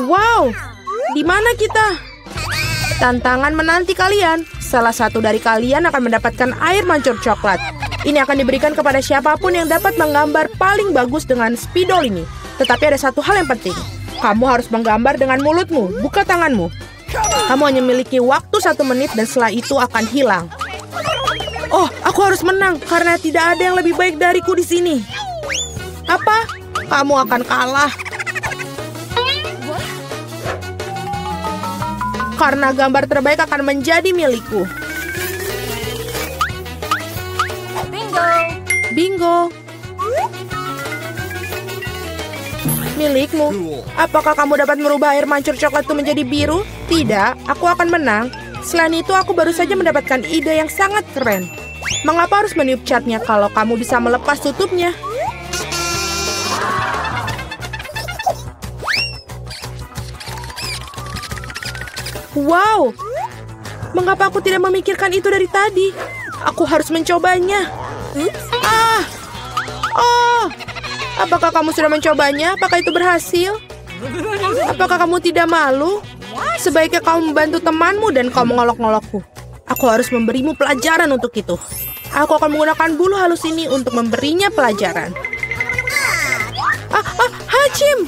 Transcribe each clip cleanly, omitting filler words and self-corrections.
Wow, di mana kita? Tantangan menanti kalian. Salah satu dari kalian akan mendapatkan air mancur coklat. Ini akan diberikan kepada siapapun yang dapat menggambar paling bagus dengan spidol ini. Tetapi ada satu hal yang penting. Kamu harus menggambar dengan mulutmu, bukan tanganmu. Kamu hanya memiliki waktu 1 menit dan setelah itu akan hilang. Oh, aku harus menang karena tidak ada yang lebih baik dariku di sini. Apa? Kamu akan kalah. Karena gambar terbaik akan menjadi milikku. Bingo! Bingo. Milikmu. Apakah kamu dapat merubah air mancur coklat itu menjadi biru? Tidak, aku akan menang. Selain itu, aku baru saja mendapatkan ide yang sangat keren. Mengapa harus meniup catnya kalau kamu bisa melepas tutupnya? Wow, mengapa aku tidak memikirkan itu dari tadi? Aku harus mencobanya. Oh, apakah kamu sudah mencobanya? Apakah itu berhasil? Apakah kamu tidak malu? Sebaiknya kamu membantu temanmu dan kau mengolok-ngolokku. Aku harus memberimu pelajaran untuk itu. Aku akan menggunakan bulu halus ini untuk memberinya pelajaran. Hachim!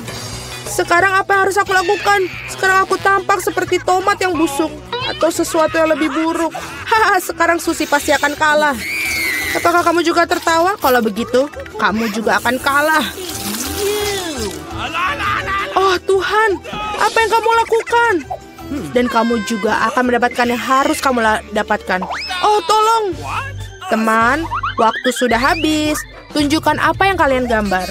Sekarang apa yang harus aku lakukan? Sekarang aku tampak seperti tomat yang busuk. Atau sesuatu yang lebih buruk. Haha, sekarang Suzy pasti akan kalah. Apakah kamu juga tertawa? Kalau begitu, kamu juga akan kalah. Oh Tuhan, apa yang kamu lakukan? Dan kamu juga akan mendapatkan yang harus kamu dapatkan. Oh, tolong. Teman, waktu sudah habis. Tunjukkan apa yang kalian gambar.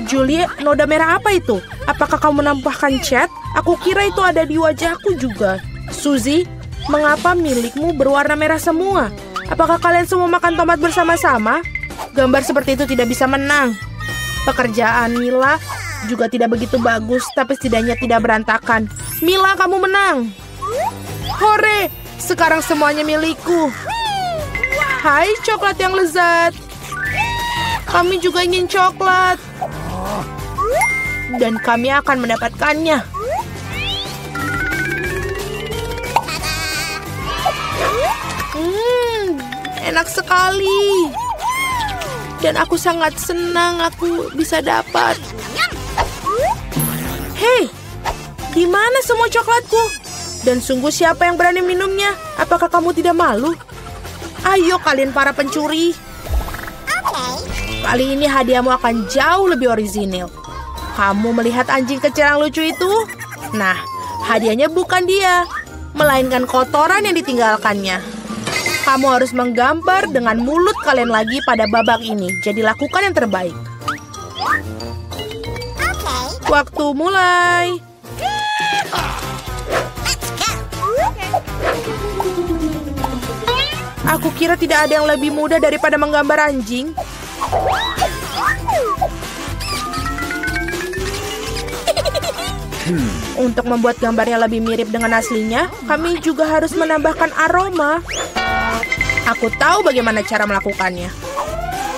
Julie, noda merah apa itu? Apakah kamu menambahkan cat? Aku kira itu ada di wajahku juga. Suzy, mengapa milikmu berwarna merah semua? Apakah kalian semua makan tomat bersama-sama? Gambar seperti itu tidak bisa menang. Pekerjaan Mila juga tidak begitu bagus, tapi setidaknya tidak berantakan. Mila, kamu menang. Hore, sekarang semuanya milikku. Hai, coklat yang lezat. Kami juga ingin coklat. Dan kami akan mendapatkannya. Enak sekali. Dan aku sangat senang aku bisa dapat. Hei, di mana semua coklatku? Dan sungguh siapa yang berani minumnya? Apakah kamu tidak malu? Ayo kalian para pencuri. Kali ini hadiahmu akan jauh lebih orisinil. Kamu melihat anjing kecil yang lucu itu? Nah, hadiahnya bukan dia, melainkan kotoran yang ditinggalkannya. Kamu harus menggambar dengan mulut kalian lagi pada babak ini. Jadi lakukan yang terbaik. Waktu mulai. Aku kira tidak ada yang lebih mudah daripada menggambar anjing. Untuk membuat gambarnya lebih mirip dengan aslinya, kami juga harus menambahkan aroma. Aku tahu bagaimana cara melakukannya.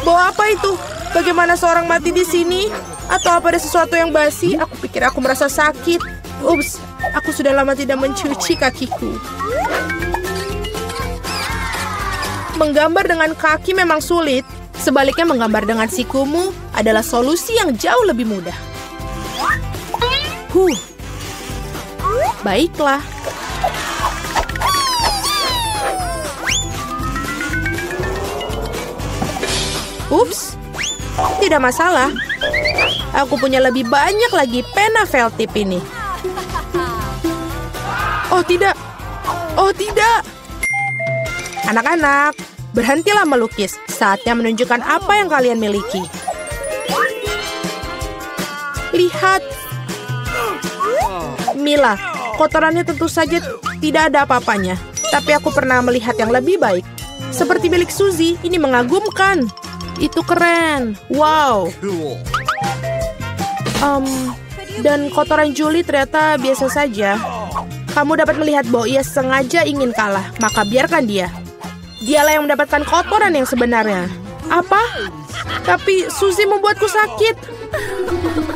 Bau apa itu? Bagaimana seorang mati di sini? Atau apa ada sesuatu yang basi? Aku pikir aku merasa sakit. Ups, aku sudah lama tidak mencuci kakiku. Menggambar dengan kaki memang sulit. Sebaliknya menggambar dengan sikumu adalah solusi yang jauh lebih mudah. Baiklah. Ups, tidak masalah. Aku punya lebih banyak lagi pena felt tip ini. Oh tidak. Oh tidak. Anak-anak, berhentilah melukis. Saatnya menunjukkan apa yang kalian miliki. Lihat. Mila, kotorannya tentu saja tidak ada apa-apanya. Tapi aku pernah melihat yang lebih baik. Seperti milik Suzy, ini mengagumkan. Itu keren. Wow. Dan kotoran Julie ternyata biasa saja. Kamu dapat melihat bahwa ia sengaja ingin kalah. Maka biarkan dia. Dialah yang mendapatkan kotoran yang sebenarnya. Apa? Tapi Suzy membuatku sakit.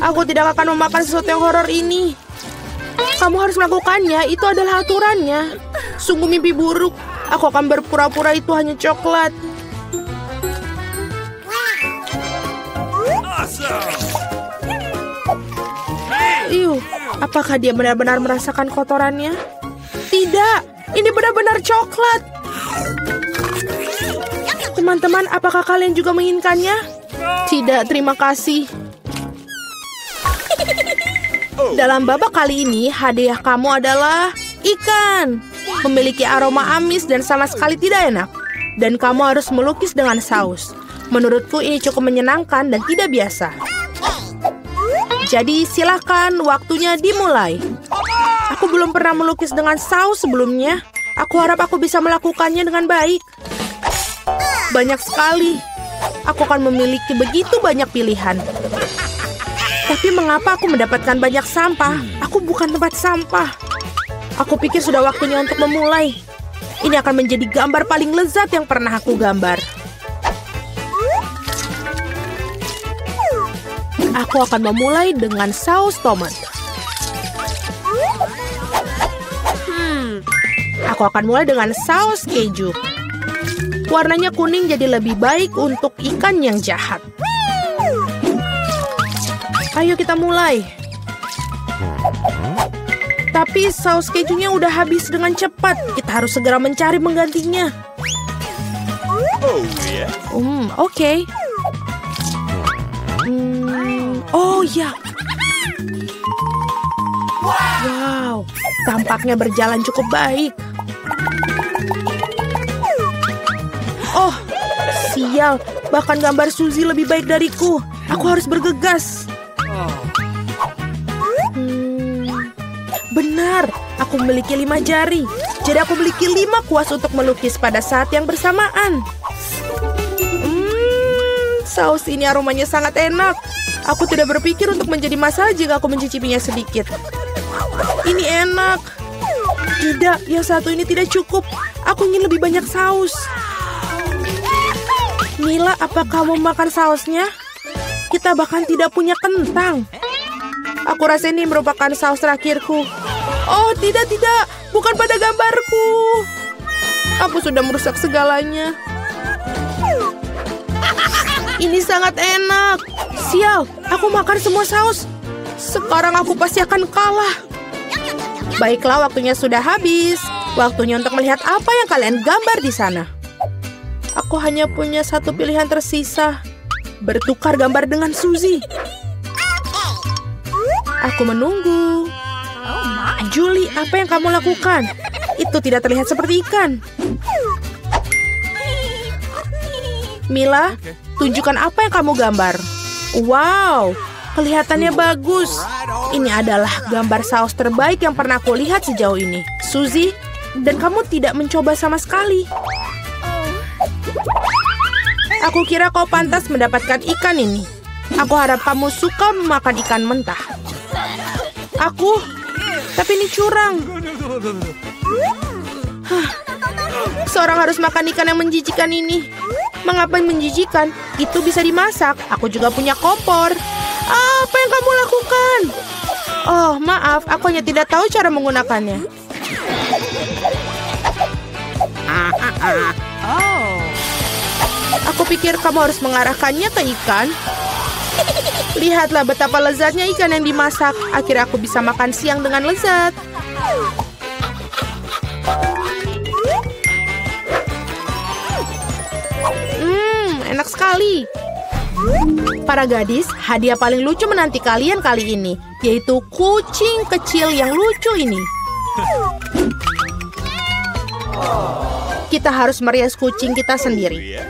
Aku tidak akan memakan sesuatu yang horor ini. Kamu harus melakukannya, itu adalah aturannya. Sungguh mimpi buruk. Aku akan berpura-pura itu hanya coklat. Apakah dia benar-benar merasakan kotorannya? Tidak, ini benar-benar coklat. Teman-teman, apakah kalian juga menginginkannya? Tidak, terima kasih. Dalam babak kali ini, hadiah kamu adalah ikan. Memiliki aroma amis dan sama sekali tidak enak. Dan kamu harus melukis dengan saus. Menurutku ini cukup menyenangkan dan tidak biasa. Jadi silakan, waktunya dimulai. Aku belum pernah melukis dengan saus sebelumnya. Aku harap aku bisa melakukannya dengan baik. Banyak sekali. Aku akan memiliki begitu banyak pilihan. Tapi mengapa aku mendapatkan banyak sampah? Aku bukan tempat sampah. Aku pikir sudah waktunya untuk memulai. Ini akan menjadi gambar paling lezat yang pernah aku gambar. Aku akan memulai dengan saus tomat. Aku akan mulai dengan saus keju. Warnanya kuning jadi lebih baik untuk ikan yang jahat. Ayo kita mulai. Tapi saus kejunya udah habis dengan cepat. Kita harus segera mencari penggantinya. Oke. Oh ya. Wow, tampaknya berjalan cukup baik. Oh, sial. Bahkan gambar Suzy lebih baik dariku. Aku harus bergegas. Benar, aku memiliki 5 jari. Jadi aku memiliki 5 kuas untuk melukis pada saat yang bersamaan. Saus ini aromanya sangat enak. Aku tidak berpikir untuk menjadi masalah jika aku mencicipinya sedikit. Ini enak. Tidak, yang satu ini tidak cukup. Aku ingin lebih banyak saus. Mila, apa kamu makan sausnya? Kita bahkan tidak punya kentang. Aku rasa ini merupakan saus terakhirku. Oh, tidak. Bukan pada gambarku. Aku sudah merusak segalanya. Ini sangat enak. Sial, aku makan semua saus. Sekarang aku pasti akan kalah. Baiklah, waktunya sudah habis. Waktunya untuk melihat apa yang kalian gambar di sana. Aku hanya punya satu pilihan tersisa. Bertukar gambar dengan Suzy. Aku menunggu. Julie, apa yang kamu lakukan? Itu tidak terlihat seperti ikan. Mila, tunjukkan apa yang kamu gambar. Wow, kelihatannya bagus. Ini adalah gambar saus terbaik yang pernah aku lihat sejauh ini. Suzy, dan kamu tidak mencoba sama sekali. Aku kira kau pantas mendapatkan ikan ini. Aku harap kamu suka memakan ikan mentah. Tapi ini curang. Seorang harus makan ikan yang menjijikan ini. Mengapa menjijikan? Itu bisa dimasak. Aku juga punya kompor. Apa yang kamu lakukan? Oh, maaf. Aku hanya tidak tahu cara menggunakannya. Aku pikir kamu harus mengarahkannya ke ikan. Lihatlah betapa lezatnya ikan yang dimasak. Akhirnya aku bisa makan siang dengan lezat. Enak sekali. Para gadis, hadiah paling lucu menanti kalian kali ini, yaitu kucing kecil yang lucu ini. Kita harus merias kucing kita sendiri.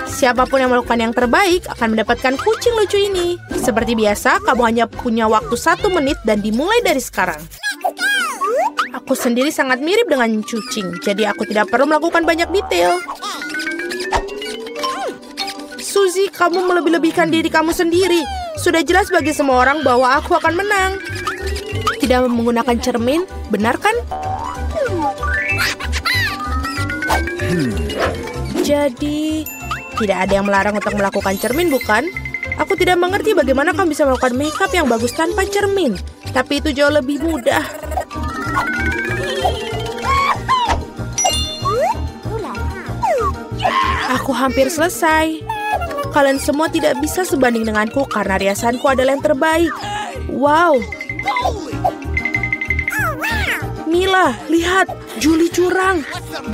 Siapapun yang melakukan yang terbaik akan mendapatkan kucing lucu ini. Seperti biasa, kamu hanya punya waktu 1 menit dan dimulai dari sekarang. Aku sendiri sangat mirip dengan kucing, jadi aku tidak perlu melakukan banyak detail. Suzy, kamu melebih-lebihkan diri kamu sendiri. Sudah jelas bagi semua orang bahwa aku akan menang. Tidak menggunakan cermin, benar kan? Jadi, tidak ada yang melarang untuk melakukan cermin, bukan? Aku tidak mengerti bagaimana kamu bisa melakukan makeup yang bagus tanpa cermin. Tapi itu jauh lebih mudah. Aku hampir selesai. Kalian semua tidak bisa sebanding denganku karena riasanku adalah yang terbaik. Wow. Mila, lihat. Julie curang.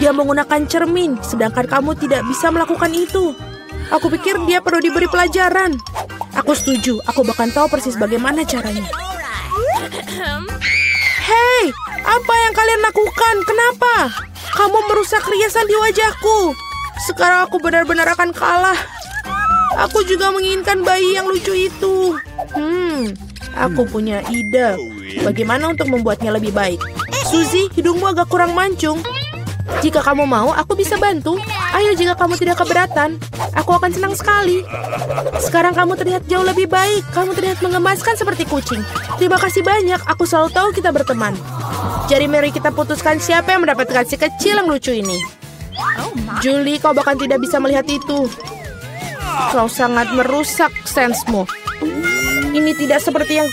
Dia menggunakan cermin, sedangkan kamu tidak bisa melakukan itu. Aku pikir dia perlu diberi pelajaran. Aku setuju. Aku bahkan tahu persis bagaimana caranya. Hei, apa yang kalian lakukan? Kenapa? Kamu merusak riasan di wajahku. Sekarang aku benar-benar akan kalah. Aku juga menginginkan bayi yang lucu itu. Aku punya ide. Bagaimana untuk membuatnya lebih baik? Suzy, hidungmu agak kurang mancung. Jika kamu mau, aku bisa bantu. Ayo, jika kamu tidak keberatan, aku akan senang sekali. Sekarang kamu terlihat jauh lebih baik. Kamu terlihat mengemaskan seperti kucing. Terima kasih banyak. Aku selalu tahu kita berteman. Jadi mari kita putuskan siapa yang mendapatkan si kecil yang lucu ini. Julie, kau bahkan tidak bisa melihat itu. Kau sangat merusak sensemu. Ini tidak seperti yang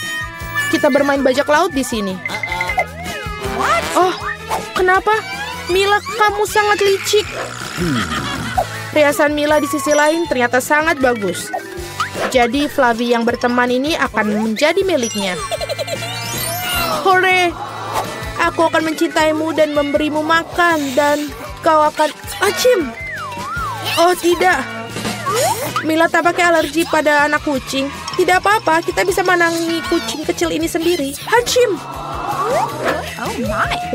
kita bermain bajak laut di sini. Oh, kenapa? Mila, kamu sangat licik. Riasan Mila di sisi lain ternyata sangat bagus. Jadi Flavie yang berteman ini akan menjadi miliknya. Hore! Aku akan mencintaimu dan memberimu makan. Dan kau akan... Acim! Oh, tidak. Mila tampaknya alergi pada anak kucing. Tidak apa-apa, kita bisa menangani kucing kecil ini sendiri. Hacim!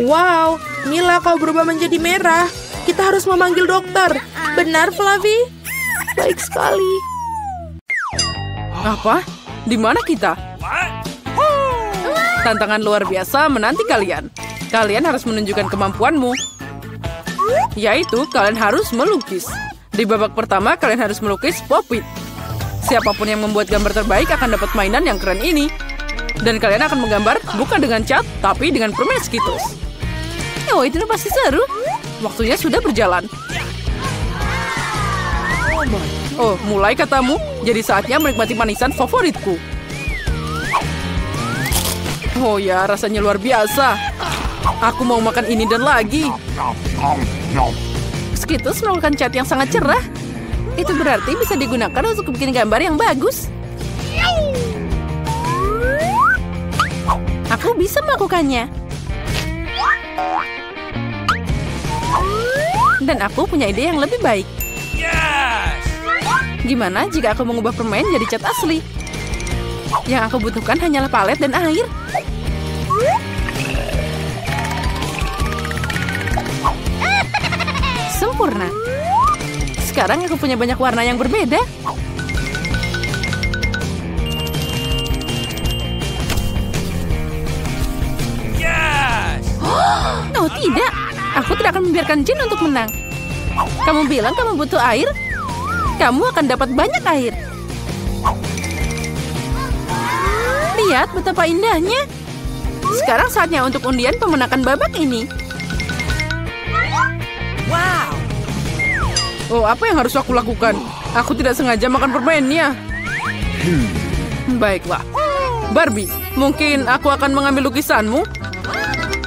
Wow, Mila, kau berubah menjadi merah. Kita harus memanggil dokter. Benar, Flavie? Baik sekali. Apa? Di mana kita? Tantangan luar biasa menanti kalian. Kalian harus menunjukkan kemampuanmu. Yaitu, kalian harus melukis. Di babak pertama, kalian harus melukis Pop-It. Siapapun yang membuat gambar terbaik akan dapat mainan yang keren ini. Dan kalian akan menggambar bukan dengan cat, tapi dengan permen Skittles. Oh, itu pasti seru. Waktunya sudah berjalan. Oh, mulai katamu. Jadi saatnya menikmati manisan favoritku. Oh ya, rasanya luar biasa. Aku mau makan ini dan lagi. Skittles merupakan cat yang sangat cerah. Itu berarti bisa digunakan untuk bikin gambar yang bagus. Aku bisa melakukannya. Dan aku punya ide yang lebih baik. Gimana jika aku mengubah permen jadi cat asli? Yang aku butuhkan hanyalah palet dan air. Sempurna. Sekarang aku punya banyak warna yang berbeda. Oh tidak, aku tidak akan membiarkan Jin untuk menang. Kamu bilang kamu butuh air? Kamu akan dapat banyak air. Lihat betapa indahnya. Sekarang saatnya untuk undian pemenangan babak ini. Wow. Oh, apa yang harus aku lakukan? Aku tidak sengaja makan permennya. Baiklah. Barbie, mungkin aku akan mengambil lukisanmu?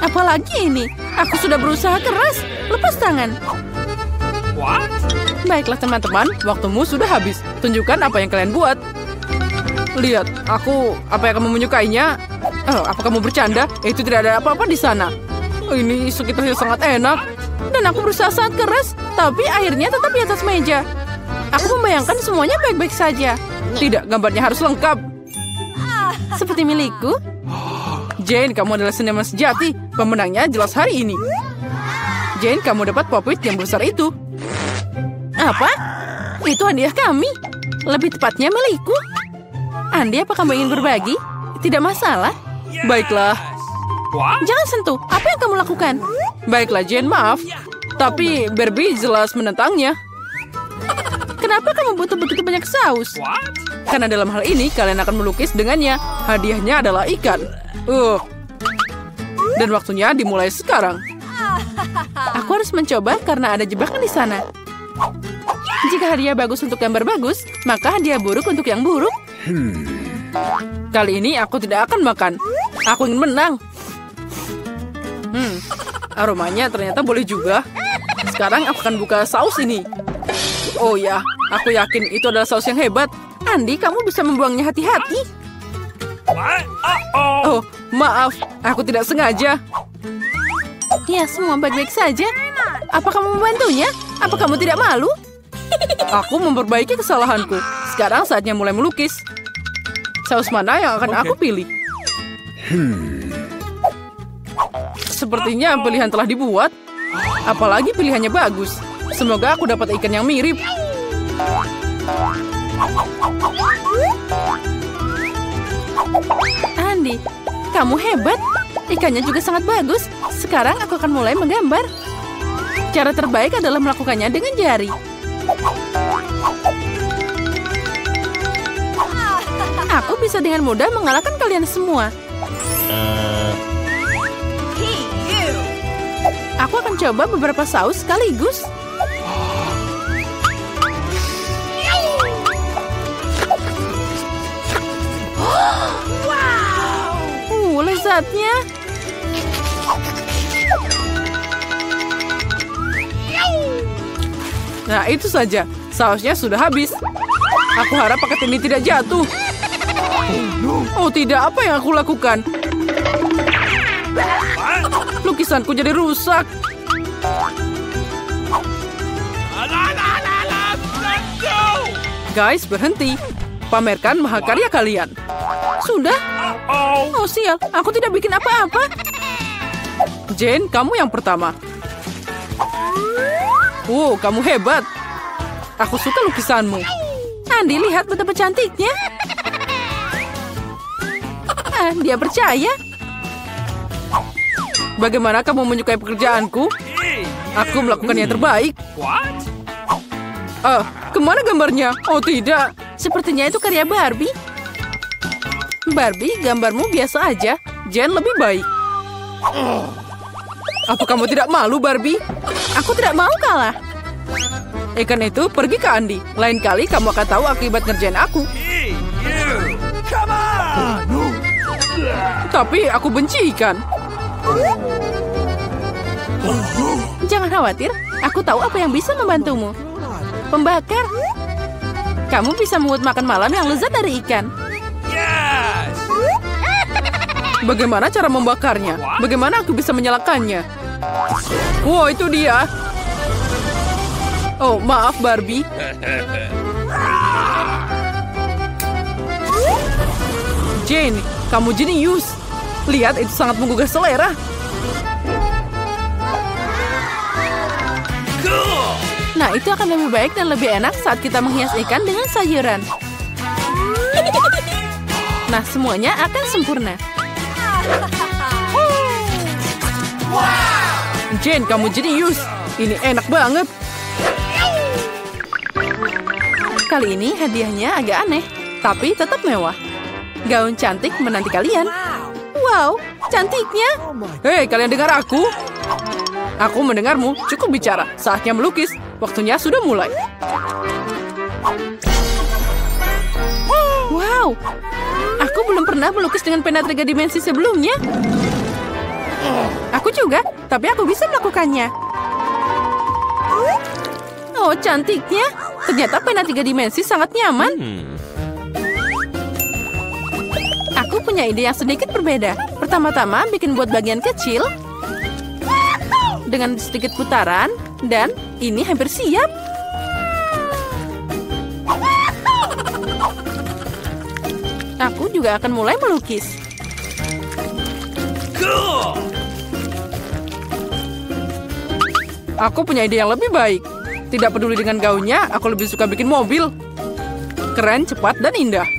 Apalagi ini? Aku sudah berusaha keras. Lepas tangan. Baiklah teman-teman, waktumu sudah habis. Tunjukkan apa yang kalian buat. Lihat, apa yang kamu menyukainya? Apa kamu bercanda? Itu tidak ada apa-apa di sana. Ini sekitarnya sangat enak. Dan aku berusaha sangat keras, tapi akhirnya tetap di atas meja. Aku membayangkan semuanya baik-baik saja. Tidak, gambarnya harus lengkap. Seperti milikku. Jane, kamu adalah seniman sejati. Pemenangnya jelas hari ini. Jane, kamu dapat Pop-It yang besar itu. Apa? Itu hadiah kami. Lebih tepatnya milikku. Andi, apa kamu ingin berbagi? Tidak masalah. Baiklah. Jangan sentuh. Apa yang kamu lakukan? Baiklah, Jane, maaf. Tapi Barbie jelas menentangnya. Kenapa kamu butuh begitu banyak saus? Karena dalam hal ini kalian akan melukis dengannya. Hadiahnya adalah ikan. Dan waktunya dimulai sekarang. Aku harus mencoba karena ada jebakan di sana. Jika hadiah bagus untuk gambar bagus, maka hadiah buruk untuk yang buruk. Kali ini aku tidak akan makan. Aku ingin menang. Aromanya ternyata boleh juga. Sekarang aku akan buka saus ini. Oh ya, aku yakin itu adalah saus yang hebat. Andy, kamu bisa membuangnya hati-hati. Oh, maaf. Aku tidak sengaja. Ya, semua baik-baik saja. Apa kamu membantunya? Apa kamu tidak malu? Aku memperbaiki kesalahanku. Sekarang saatnya mulai melukis. Saus mana yang akan aku pilih? Sepertinya pilihan telah dibuat. Apalagi pilihannya bagus. Semoga aku dapat ikan yang mirip. Andy, kamu hebat. Ikannya juga sangat bagus. Sekarang aku akan mulai menggambar. Cara terbaik adalah melakukannya dengan jari. Aku bisa dengan mudah mengalahkan kalian semua. Aku akan coba beberapa saus sekaligus. Lezatnya. Nah, itu saja. Sausnya sudah habis. Aku harap paket ini tidak jatuh. Oh tidak, apa yang aku lakukan? Lukisanku jadi rusak. Guys, berhenti. Pamerkan mahakarya kalian. Sudah? Oh sial, aku tidak bikin apa-apa. Jane, kamu yang pertama. Wow, kamu hebat. Aku suka lukisanmu. Andy, lihat betapa cantiknya. Dia percaya. Bagaimana kamu menyukai pekerjaanku? Aku melakukan yang terbaik. Kemana gambarnya? Oh tidak, sepertinya itu karya Barbie. Barbie, gambarmu biasa aja. Jen lebih baik. Apa kamu tidak malu, Barbie? Aku tidak mau kalah. Ikan itu pergi ke Andy. Lain kali kamu akan tahu akibat ngerjain aku. Tapi aku benci ikan. Jangan khawatir, aku tahu apa yang bisa membantumu. Pembakar. Kamu bisa membuat makan malam yang lezat dari ikan. Bagaimana cara membakarnya? Bagaimana aku bisa menyalakannya? Wow, itu dia. Oh, maaf Barbie. Jane, kamu jenius. Lihat, itu sangat menggugah selera. Nah, itu akan lebih baik dan lebih enak saat kita menghias ikan dengan sayuran. Nah, semuanya akan sempurna. Jane, kamu jenius. Ini enak banget. Kali ini hadiahnya agak aneh, tapi tetap mewah. Gaun cantik menanti kalian. Wow, cantiknya. Hei, kalian dengar aku? Aku mendengarmu. Cukup bicara. Saatnya melukis. Waktunya sudah mulai. Wow, aku belum pernah melukis dengan pena 3 dimensi sebelumnya. Aku juga, tapi aku bisa melakukannya. Oh, cantiknya. Ternyata pena 3 dimensi sangat nyaman. Aku punya ide yang sedikit berbeda. Pertama-tama bikin buat bagian kecil. Dengan sedikit putaran. Dan ini hampir siap. Aku juga akan mulai melukis. Aku punya ide yang lebih baik. Tidak peduli dengan gaunnya, aku lebih suka bikin mobil. Keren, cepat, dan indah.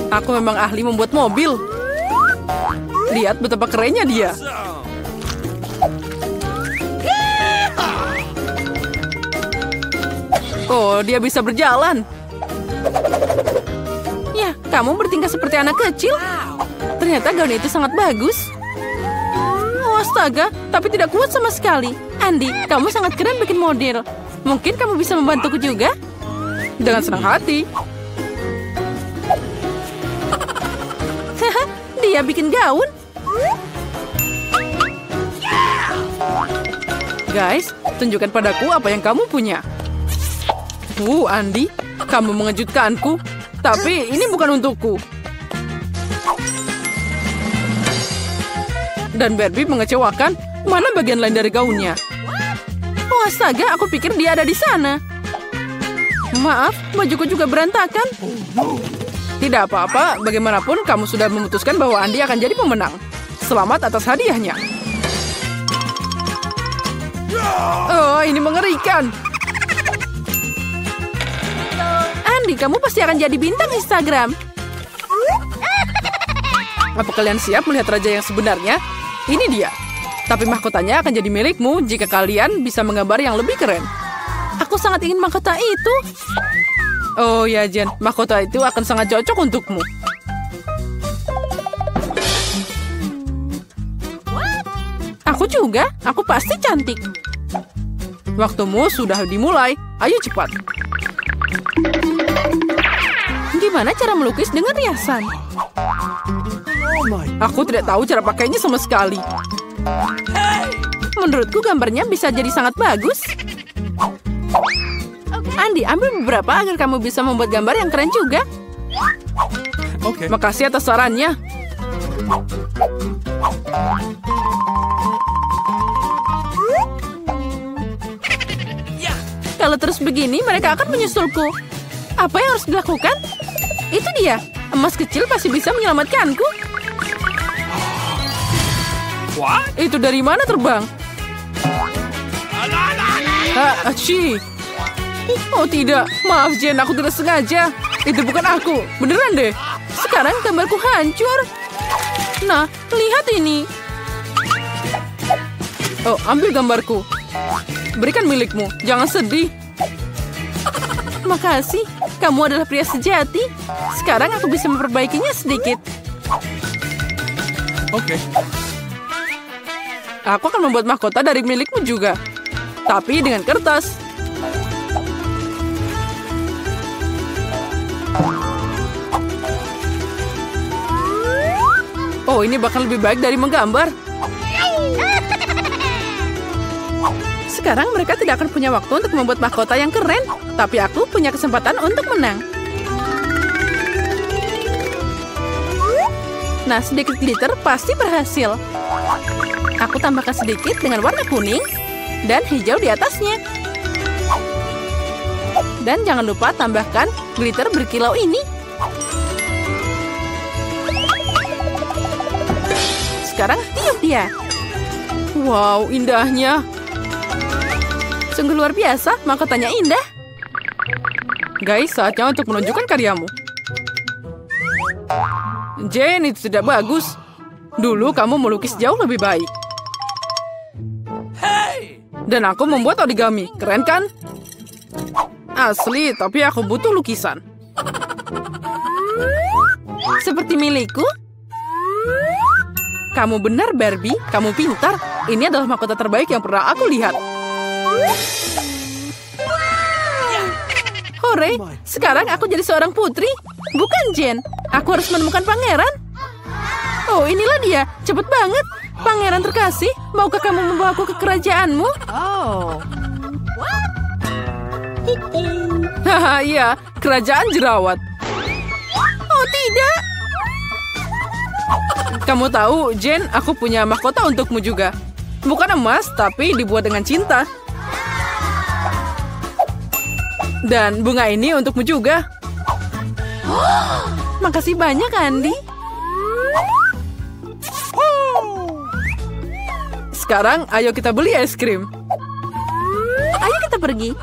Aku memang ahli membuat mobil. Lihat betapa kerennya dia. Oh, dia bisa berjalan. Ya, kamu bertingkah seperti anak kecil. Ternyata gaun itu sangat bagus. Oh, astaga, tapi tidak kuat sama sekali. Andy, kamu sangat keren bikin model. Mungkin kamu bisa membantuku juga? Dengan senang hati. Dia bikin gaun. Guys, tunjukkan padaku apa yang kamu punya. Andy, kamu mengejutkanku. Tapi ini bukan untukku. Dan Barbie mengecewakan. Mana bagian lain dari gaunnya? Oh astaga, aku pikir dia ada di sana. Maaf, bajuku juga berantakan. Tidak apa-apa, bagaimanapun kamu sudah memutuskan bahwa Andy akan jadi pemenang. Selamat atas hadiahnya. Oh, ini mengerikan. Andy, kamu pasti akan jadi bintang Instagram. Apa kalian siap melihat raja yang sebenarnya? Ini dia. Tapi mahkotanya akan jadi milikmu jika kalian bisa menggambar yang lebih keren. Aku sangat ingin mahkota itu. Oh ya, Jen. Mahkota itu akan sangat cocok untukmu. Aku juga. Aku pasti cantik. Waktumu sudah dimulai. Ayo cepat. Gimana cara melukis dengan riasan? Aku tidak tahu cara pakainya sama sekali. Menurutku gambarnya bisa jadi sangat bagus. Andy, ambil beberapa agar kamu bisa membuat gambar yang keren juga. Oke. Makasih atas sarannya. Kalau terus begini, mereka akan menyusulku. Apa yang harus dilakukan? Itu dia. Emas kecil pasti bisa menyelamatkanku. What? Itu dari mana terbang? Aci. Oh tidak, maaf Jen, aku tidak sengaja. Itu bukan aku, beneran deh. Sekarang gambarku hancur. Nah, lihat ini. Oh, ambil gambarku. Berikan milikmu, jangan sedih. Makasih, kamu adalah pria sejati. Sekarang aku bisa memperbaikinya sedikit. Oke. Aku akan membuat mahkota dari milikmu juga. Tapi dengan kertas. Oh, ini bakal lebih baik dari menggambar. Sekarang mereka tidak akan punya waktu untuk membuat mahkota yang keren. Tapi aku punya kesempatan untuk menang. Nah, sedikit glitter pasti berhasil. Aku tambahkan sedikit dengan warna kuning dan hijau di atasnya. Dan jangan lupa tambahkan glitter berkilau ini. Sekarang tiup dia. Wow, indahnya. Sungguh luar biasa, mahkotanya indah. Guys, saatnya untuk menunjukkan karyamu. Jane, itu tidak bagus. Dulu kamu melukis jauh lebih baik. Dan aku membuat origami, keren kan? Asli, tapi aku butuh lukisan. Seperti milikku? Kamu benar, Barbie. Kamu pintar. Ini adalah mahkota terbaik yang pernah aku lihat. Hore, sekarang aku jadi seorang putri. Bukan Jen. Aku harus menemukan pangeran. Oh, inilah dia. Cepet banget. Pangeran terkasih, maukah kamu membawaku ke kerajaanmu? Oh. Haha, iya. Kerajaan jerawat. Oh, tidak. Kamu tahu, Jen, aku punya mahkota untukmu juga. Bukan emas, tapi dibuat dengan cinta. Dan bunga ini untukmu juga. Makasih banyak, Andy. Sekarang, ayo kita beli es krim. Ayo kita pergi.